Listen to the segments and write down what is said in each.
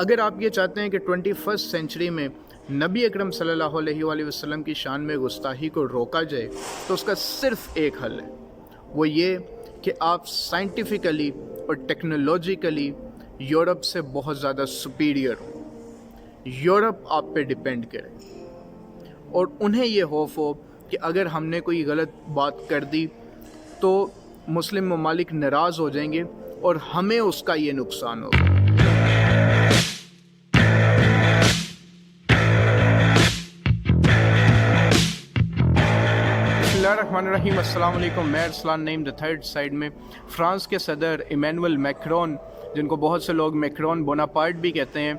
اگر آپ یہ چاہتے ہیں کہ 21 سینچری میں نبی اکرم صلی اللہ علیہ وآلہ وسلم کی شان میں گستاخی کو روکا جائے تو اس کا صرف ایک حل ہے، وہ یہ کہ آپ سائنٹیفکلی اور ٹیکنالوجیکلی یورپ سے بہت زیادہ سپیریئر ہوں، یورپ آپ پہ ڈیپینڈ کرے اور انہیں یہ خوف ہو کہ اگر ہم نے کوئی غلط بات کر دی تو مسلم ممالک ناراض ہو جائیں گے اور ہمیں اس کا یہ نقصان ہوگا۔ بسم اللہ الرحمن الرحیم، السلام علیکم۔ میں ارسلان نعیم دی تھرڈ سائیڈ میں فرانس کے صدر ایمینول میکرون، جن کو بہت سے لوگ میکرون بوناپارٹ بھی کہتے ہیں،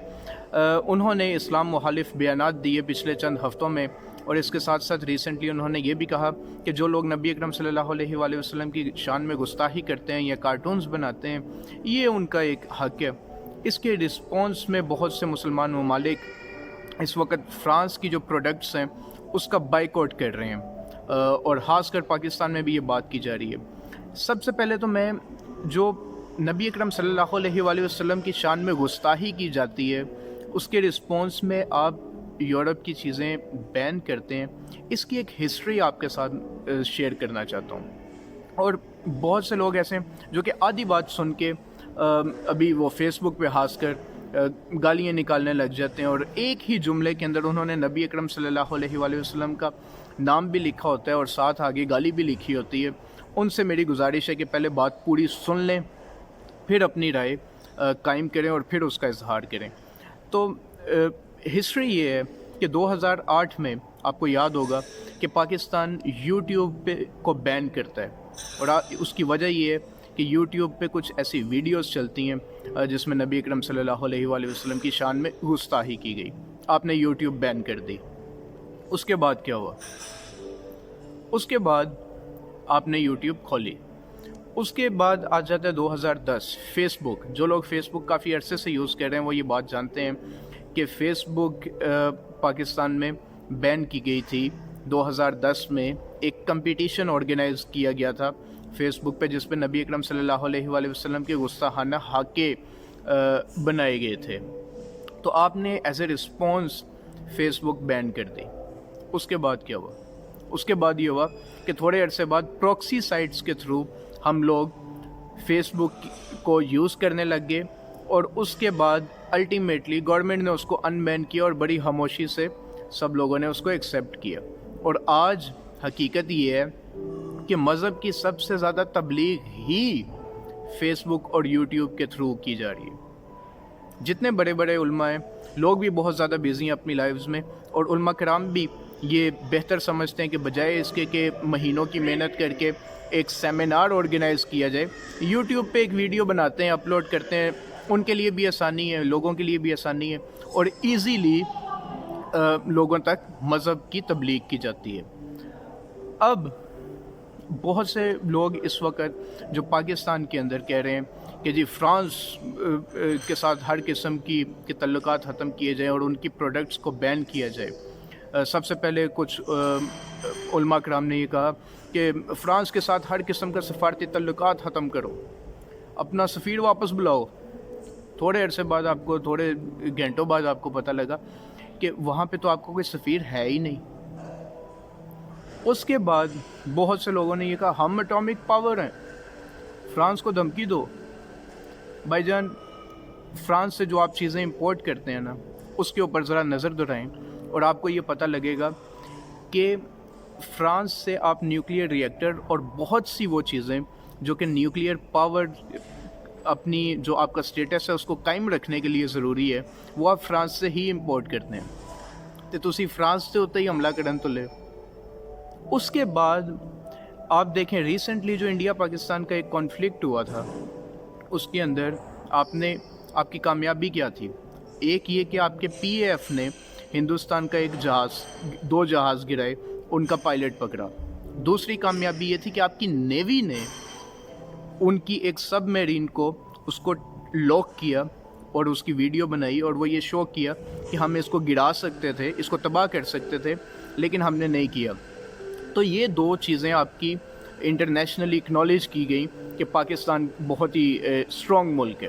انہوں نے اسلام مخالف بیانات دیے پچھلے چند ہفتوں میں، اور اس کے ساتھ ساتھ ریسنٹلی انہوں نے یہ بھی کہا کہ جو لوگ نبی اکرم صلی اللہ علیہ وآلہ وسلم کی شان میں گستاخی کرتے ہیں یا کارٹونز بناتے ہیں، یہ ان کا ایک حق ہے۔ اس کے رسپانس میں بہت سے مسلمان ممالک اس وقت فرانس کی جو پروڈکٹس ہیں اس کا بائیکاٹ کر رہے ہیں، اور خاص کر پاکستان میں بھی یہ بات کی جا رہی ہے۔ سب سے پہلے تو میں جو نبی اکرم صلی اللہ علیہ وآلہ وسلم کی شان میں گستاخی کی جاتی ہے اس کے رسپانس میں آپ یورپ کی چیزیں بین کرتے ہیں، اس کی ایک ہسٹری آپ کے ساتھ شیئر کرنا چاہتا ہوں۔ اور بہت سے لوگ ایسے ہیں جو کہ آدھی بات سن کے ابھی وہ فیس بک پہ ہنس کر گالیاں نکالنے لگ جاتے ہیں، اور ایک ہی جملے کے اندر انہوں نے نبی اکرم صلی اللہ علیہ وآلہ وسلم کا نام بھی لکھا ہوتا ہے اور ساتھ آگے گالی بھی لکھی ہوتی ہے۔ ان سے میری گزارش ہے کہ پہلے بات پوری سن لیں، پھر اپنی رائے قائم کریں اور پھر اس کا اظہار کریں۔ تو ہسٹری یہ ہے کہ 2008 میں آپ کو یاد ہوگا کہ پاکستان یوٹیوب پہ کو بین کرتا ہے، اور اس کی وجہ یہ ہے کہ یوٹیوب پہ کچھ ایسی ویڈیوز چلتی ہیں جس میں نبی اکرم صلی اللہ علیہ وآلہ وسلم کی شان میں گستاخی کی گئی، آپ نے یوٹیوب بین کر دی۔ اس کے بعد کیا ہوا؟ اس کے بعد آپ نے یوٹیوب کھولی، اس کے بعد آ جاتا ہے 2010 فیس بک۔ جو لوگ فیس بک کافی عرصے سے یوز کر رہے ہیں وہ یہ بات جانتے ہیں کہ فیس بک پاکستان میں بین کی گئی تھی 2010 میں۔ ایک کمپٹیشن آرگنائز کیا گیا تھا فیس بک پہ جس پہ نبی اکرم صلی اللہ علیہ وآلہ وسلم کے گستاخانہ حقے بنائے گئے تھے، تو آپ نے ایز اے رسپانس فیس بک بین کر دی۔ اس کے بعد کیا ہوا؟ اس کے بعد یہ ہوا کہ تھوڑے عرصے بعد پروکسی سائٹس کے تھرو ہم لوگ فیس بک کو یوز کرنے لگ گئے، اور اس کے بعد الٹیمیٹلی گورنمنٹ نے اس کو ان بین کیا اور بڑی خاموشی سے سب لوگوں نے اس کو ایکسیپٹ کیا۔ اور آج حقیقت یہ ہے کہ مذہب کی سب سے زیادہ تبلیغ ہی فیس بک اور یوٹیوب کے تھرو کی جا رہی ہے۔ جتنے بڑے بڑے علماء ہیں، لوگ بھی بہت زیادہ بیزی ہیں اپنی لائفز میں، اور علماء کرام بھی یہ بہتر سمجھتے ہیں کہ بجائے اس کے کہ مہینوں کی محنت کر کے ایک سیمینار آرگنائز کیا جائے، یوٹیوب پہ ایک ویڈیو بناتے ہیں، اپلوڈ کرتے ہیں، ان کے لیے بھی آسانی ہے، لوگوں کے لیے بھی آسانی ہے، اور ایزیلی لوگوں تک مذہب کی تبلیغ کی جاتی ہے۔ اب بہت سے لوگ اس وقت جو پاکستان کے اندر کہہ رہے ہیں کہ جی فرانس کے ساتھ ہر قسم کی تعلقات ختم کیے جائیں اور ان کی پروڈکٹس کو بین کیا جائے۔ سب سے پہلے کچھ علماء کرام نے یہ کہا کہ فرانس کے ساتھ ہر قسم کا سفارتی تعلقات ختم کرو، اپنا سفیر واپس بلاؤ۔ تھوڑے عرصے بعد آپ کو، تھوڑے گھنٹوں بعد آپ کو پتہ لگا کہ وہاں پہ تو آپ کو کوئی سفیر ہے ہی نہیں۔ اس کے بعد بہت سے لوگوں نے یہ کہا ہم اٹامک پاور ہیں، فرانس کو دھمکی دو۔ بھائی جان، فرانس سے جو آپ چیزیں امپورٹ کرتے ہیں نا، اس کے اوپر ذرا نظر دورائیں اور آپ کو یہ پتہ لگے گا کہ فرانس سے آپ نیوکلیئر ریئیکٹر اور بہت سی وہ چیزیں جو کہ نیوکلیئر پاور اپنی جو آپ کا سٹیٹس ہے اس کو قائم رکھنے کے لیے ضروری ہے، وہ آپ فرانس سے ہی امپورٹ کرتے ہیں۔ تو تسی فرانس سے ہوتے ہی حملہ کرن تو لے۔ اس کے بعد آپ دیکھیں ریسنٹلی جو انڈیا پاکستان کا ایک کانفلکٹ ہوا تھا، اس کے اندر آپ کی کامیابی کیا تھی؟ ایک یہ کہ آپ کے پی اے ایف نے ہندوستان کا دو جہاز گرائے، ان کا پائلٹ پکڑا۔ دوسری کامیابی یہ تھی کہ آپ کی نیوی نے ان کی ایک سب میرین کو اس کو لاک کیا اور اس کی ویڈیو بنائی، اور وہ یہ شو کیا کہ ہم اس کو گرا سکتے تھے، اس کو تباہ کر سکتے تھے، لیکن ہم نے نہیں کیا۔ تو یہ دو چیزیں آپ کی انٹرنیشنلی اکنالج کی گئیں کہ پاکستان بہت ہی اسٹرانگ ملک ہے۔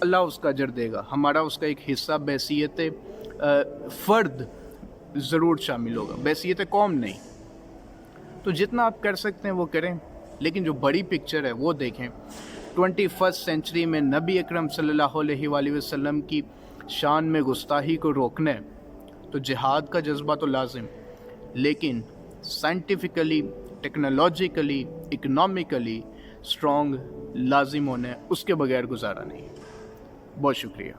اللہ اس کا اجر دے گا، ہمارا اس کا ایک حصہ بحیثیت فرد ضرور شامل ہوگا، بحیثیت قوم نہیں۔ تو جتنا آپ کر سکتے ہیں وہ کریں، لیکن جو بڑی پکچر ہے وہ دیکھیں۔ 21 سینچری میں نبی اکرم صلی اللہ علیہ وآلہ وسلم کی شان میں گستاخی کو روکنا ہے تو جہاد کا جذبہ تو لازم، لیکن سائنٹیفکلی، ٹیکنالوجیکلی، اکنامکلی اسٹرانگ لازم ہونا ہے، اس کے بغیر گزارا نہیں۔ بہت شکریہ۔